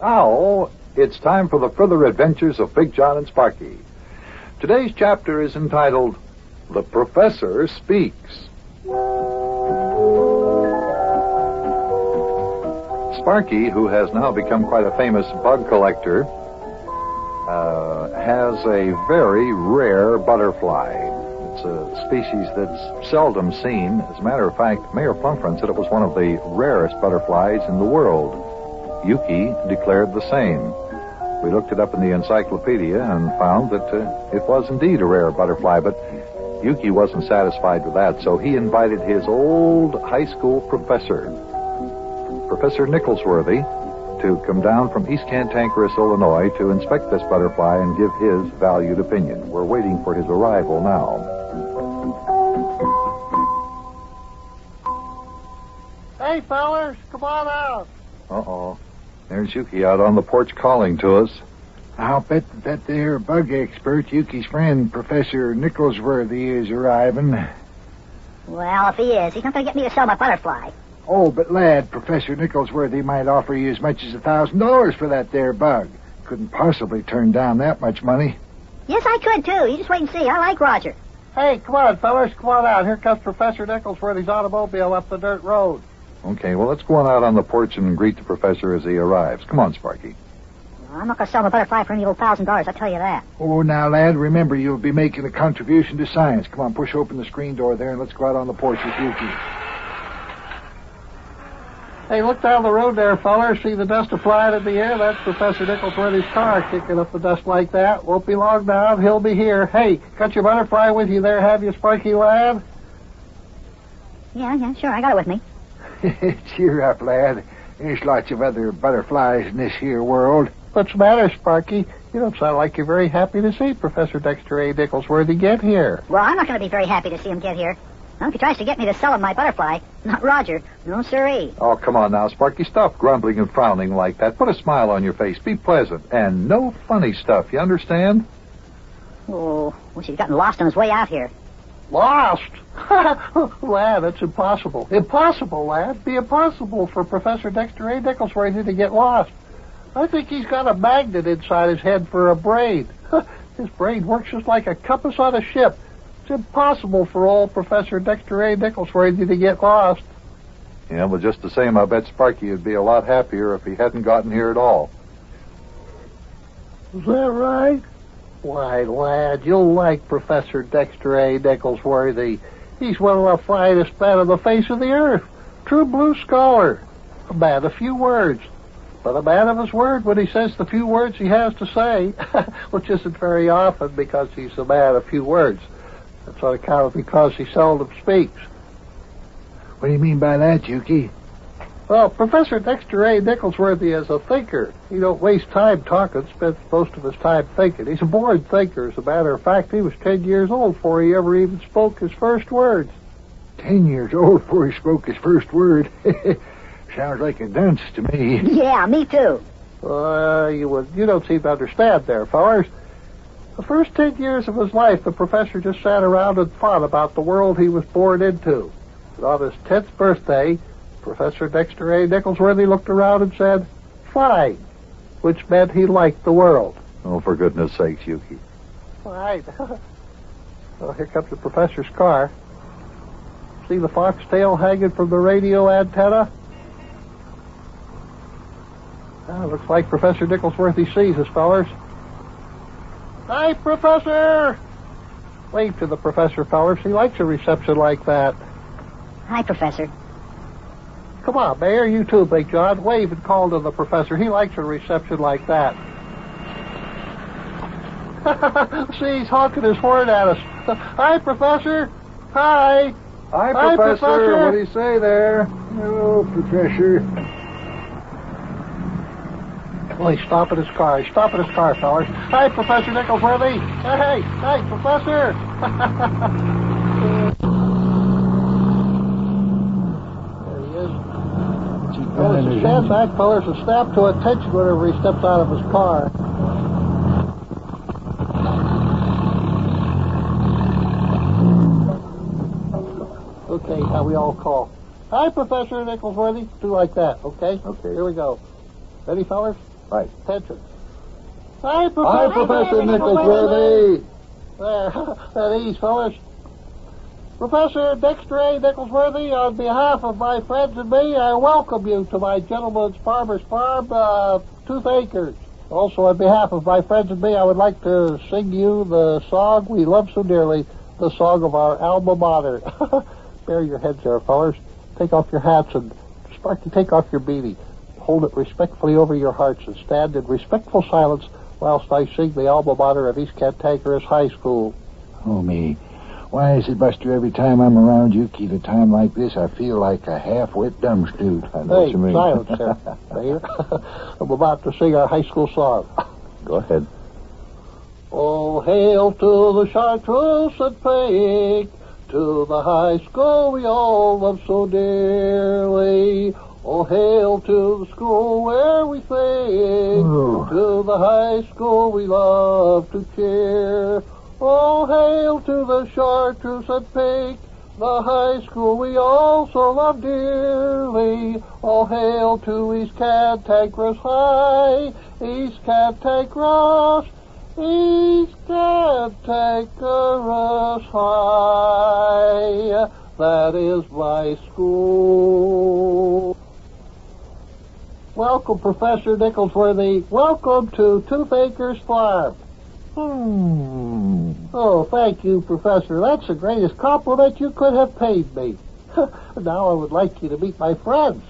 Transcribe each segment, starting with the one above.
Now, it's time for the further adventures of Big Jon and Sparkie. Today's chapter is entitled, The Professor Speaks. Sparkie, who has now become quite a famous bug collector, has a very rare butterfly. It's a species that's seldom seen. As a matter of fact, Mayor Plumfront said it was one of the rarest butterflies in the world. Yuki declared the same. We looked it up in the encyclopedia and found that it was indeed a rare butterfly, but Yuki wasn't satisfied with that, so he invited his old high school professor, Professor Nicholsworthy, to come down from East Cantankerous, Illinois, to inspect this butterfly and give his valued opinion. We're waiting for his arrival now. Hey, fellers, come on out. Uh-oh. There's Yuki out on the porch calling to us. I'll bet that there bug expert, Yuki's friend, Professor Nicholsworthy, is arriving. Well, if he is, he's not going to get me to sell my butterfly. Oh, but lad, Professor Nicholsworthy might offer you as much as $1,000 for that there bug. Couldn't possibly turn down that much money. Yes, I could, too. You just wait and see. I like Roger. Hey, come on, fellers, come on out. Here comes Professor Nicholsworthy's automobile up the dirt road. Okay, well, let's go on out on the porch and greet the professor as he arrives. Come on, Sparkie. I'm not going to sell my butterfly for any old $1,000, I tell you that. Oh, now, lad, remember, you'll be making a contribution to science. Come on, push open the screen door there, and let's go out on the porch with Yuki. Hey, look down the road there, fellers. See the dust flying in the air? That's Professor Nicholsworthy's car kicking up the dust like that. Won't be long now. He'll be here. Hey, got your butterfly with you there, have you, Sparkie lad? Yeah, sure. I got it with me. Cheer up, lad. There's lots of other butterflies in this here world. What's the matter, Sparkie? You don't sound like you're very happy to see Professor Dexter A. Nicholsworthy get here. Well, I'm not going to be very happy to see him get here. Now, if he tries to get me to sell him my butterfly, not Roger. No, sirree. Oh, come on now, Sparkie. Stop grumbling and frowning like that. Put a smile on your face. Be pleasant. And no funny stuff, you understand? Oh, wish he'd gotten lost on his way out here. Lost? Lad, that's impossible. Impossible, lad. Be impossible for Professor Dexter A. Nicholsworthy to get lost. I think he's got a magnet inside his head for a brain. His brain works just like a compass on a ship. It's impossible for old Professor Dexter A. Nicholsworthy to get lost. Yeah, but just the same, I bet Sparkie would be a lot happier if he hadn't gotten here at all. Is that right? Why, lad, you'll like Professor Dexter A. Nicholsworthy. He's one of the finest men on the face of the earth. True blue scholar. A man of few words. But a man of his word when he says the few words he has to say, which isn't very often because he's a man of few words. That's on account of because he seldom speaks. What do you mean by that, Yuki? Well, Professor Dexter A. Nicholsworthy is a thinker. He don't waste time talking, spends most of his time thinking. He's a born thinker. As a matter of fact, he was 10 years old before he ever even spoke his first words. 10 years old before he spoke his first word. Sounds like a dunce to me. Yeah, me too. You don't seem to understand there, fellers. The first 10 years of his life, the professor just sat around and thought about the world he was born into. And on his 10th birthday, Professor Dexter A. Nicholsworthy looked around and said, "Fine," which meant he liked the world. Oh, for goodness sakes, Yuki. Fine. Well, here comes the professor's car. See the foxtail hanging from the radio antenna? Looks like Professor Nicholsworthy sees us, fellers. Hi, Professor! Wave to the professor, fellers. He likes a reception like that. Hi, Professor. Come on, Mayor. You too, Big John. Wave and call to the professor. He likes a reception like that. See, he's honking his horn at us. Hi, Professor. Hi. Hi, Hi, Professor. What do you say there? Hello, Professor. Well, he's stopping his car. He's stopping his car, fellers. Hi, Professor Nicholsworthy. Hey, Professor. There he is. Well, it's a chance act, fellers, to snap to attention whenever he steps out of his car. Okay, now we all call. Hi, Professor Nicholsworthy. Do like that, okay? Okay. Here we go. Ready, fellers? Right. Attention. Hi, Hi, Professor Nicholsworthy. At ease, fellas. Professor Dexter A. Nicholsworthy, on behalf of my friends and me, I welcome you to my gentleman's farmer's farm, Tooth Acres. Also, on behalf of my friends and me, I would like to sing you the song we love so dearly, the song of our alma mater. Bear your heads there, fellas. Take off your hats and, Sparky, take off your beanie. Hold it respectfully over your hearts and stand in respectful silence whilst I sing the alma mater of East Cantankerous High School. Oh, me. Why is it, Buster, every time I'm around Yuki at a time like this, I feel like a half-wit dumbstute? I know what you mean. Silence there, Mayor. I'm about to sing our high school song. Go ahead. Oh, hail to the chartreuse and pink, to the high school we all love so dearly. Oh, hail to the school where we sing, to the high school we love to cheer. Oh, hail to the chartreuse and pink, the high school we also love dearly. Oh, hail to East Cantankerous High, East Cantankerous, East Cantankerous High. That is my school. Welcome, Professor Nicholsworthy. Welcome to Tooth Acres Farm. Oh, thank you, Professor. That's the greatest compliment you could have paid me. Now I would like you to meet my friends.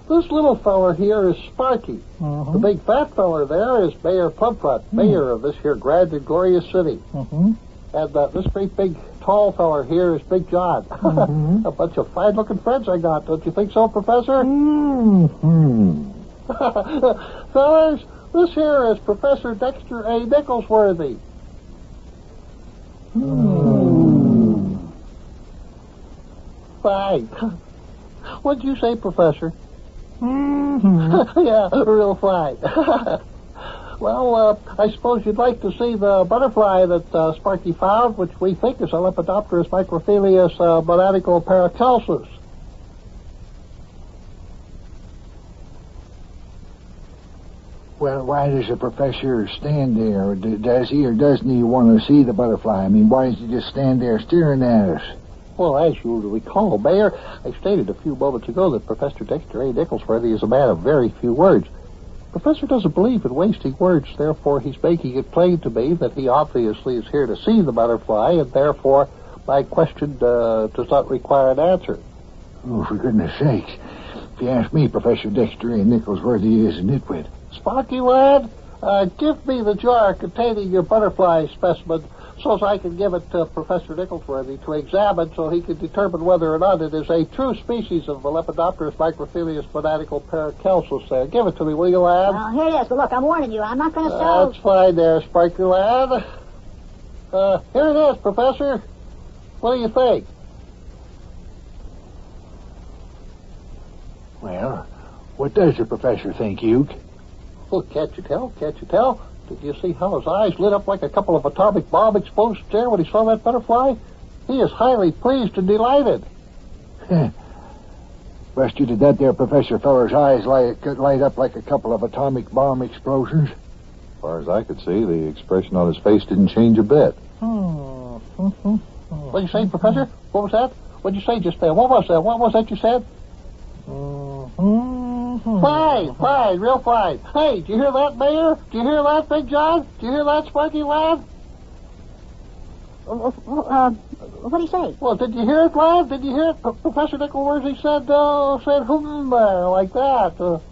This little feller here is Sparkie. The big fat feller there is Mayor Plumfront, mayor of this here grand and glorious city. And this great big tall feller here is Big John. A bunch of fine-looking friends I got. Don't you think so, Professor? Fellas, this here is Professor Dexter A. Nicholsworthy. Fine. What'd you say, Professor? Yeah, real fine. Well, I suppose you'd like to see the butterfly that Sparkie found, which we think is a Lepidopterus microphilius monadical paracelsus. Well, why does the professor stand there? Does he or doesn't he want to see the butterfly? I mean, why does he just stand there staring at us? Well, as you recall, Mayor, I stated a few moments ago that Professor Dexter A. Nicholsworthy is a man of very few words. Professor doesn't believe in wasting words, therefore he's making it plain to me that he obviously is here to see the butterfly, and therefore my question does not require an answer. Oh, for goodness sakes. If you ask me, Professor Dexter A. Nicholsworthy is a nitwit. Sparkie, lad, give me the jar containing your butterfly specimen so as I can give it to Professor Nicholsworthy to examine so he can determine whether or not it is a true species of the Lepidopterus microphilius monadical paracelsus there. Give it to me, will you, lad? Well, here it is, but look, I'm warning you, I'm not going to sell... That's fine there, Sparkie, lad. Here it is, Professor. What do you think? Well, what does the professor think, Uke? Well, can't you tell? Can't you tell? Did you see how his eyes lit up like a couple of atomic bomb explosions there when he saw that butterfly? He is highly pleased and delighted. Buster, did that there professor feller's eyes light up like a couple of atomic bomb explosions? As far as I could see, the expression on his face didn't change a bit. What did you say, Professor? What was that? What did you say just there? What was that? What was that you said? Fine, real fine. Hey, did you hear that, Mayor? Did you hear that, Big John? Did you hear that, Sparkie, lad? What do you say? Well, did you hear it, lad? Did you hear it? Professor Nicholsworthy said like that. Well,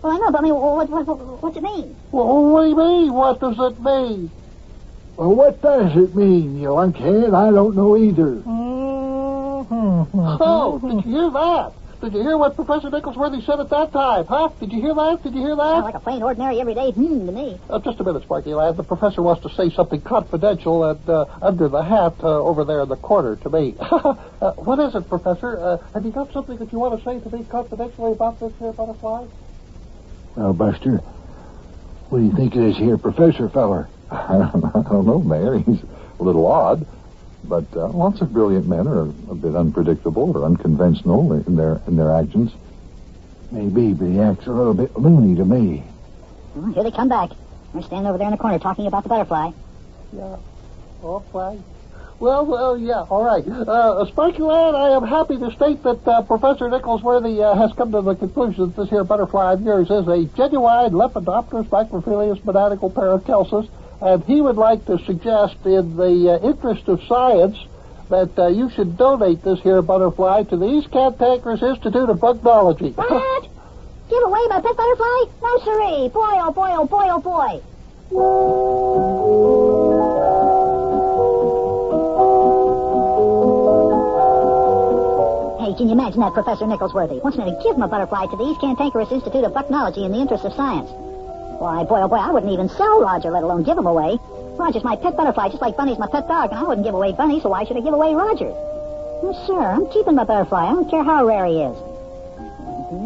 I know, but I mean, what's it mean? Well, what do you mean? What does it mean? Well, what does it mean, you lunkhead? I don't know either. Oh, did you hear that? Did you hear what Professor Nicholsworthy said at that time, huh? Did you hear that? Did you hear that? Sounds like a plain, ordinary, everyday to me. Just a minute, Sparkie, lad. The professor wants to say something confidential and under the hat over there in the corner to me. What is it, Professor? Have you got something that you want to say to me confidentially about this here butterfly? Well, Buster, what do you think of this here professor feller? I don't know, Mayor. He's a little odd. But lots of brilliant men are a bit unpredictable or unconventional in their actions. Maybe, but he acts a little bit loony to me. Well, here they come back. They're standing over there in the corner talking about the butterfly. Yeah. Okay. Well, yeah, all right. Sparky lad, I am happy to state that Professor Nicholsworthy has come to the conclusion that this here butterfly of yours is a genuine Lepidopterus microphilius botanical paracelsus, and he would like to suggest, in the interest of science, that you should donate this here butterfly to the East Cantankerous Institute of Bugnology. What? Give away my pet butterfly? No, siree. Boy, oh boy, oh boy, oh boy. Hey, can you imagine that, Professor Nicholsworthy? Wants me to give my butterfly to the East Cantankerous Institute of Bucknology in the interest of science. Why, boy, oh boy, I wouldn't even sell Roger, let alone give him away. Roger's my pet butterfly, just like Bunny's my pet dog, and I wouldn't give away Bunny, so why should I give away Roger? No, sir, I'm keeping my butterfly. I don't care how rare he is.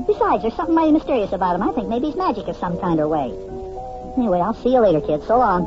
Besides, there's something mighty mysterious about him. I think maybe he's magic of some kind or way. Anyway, I'll see you later, kids. So long.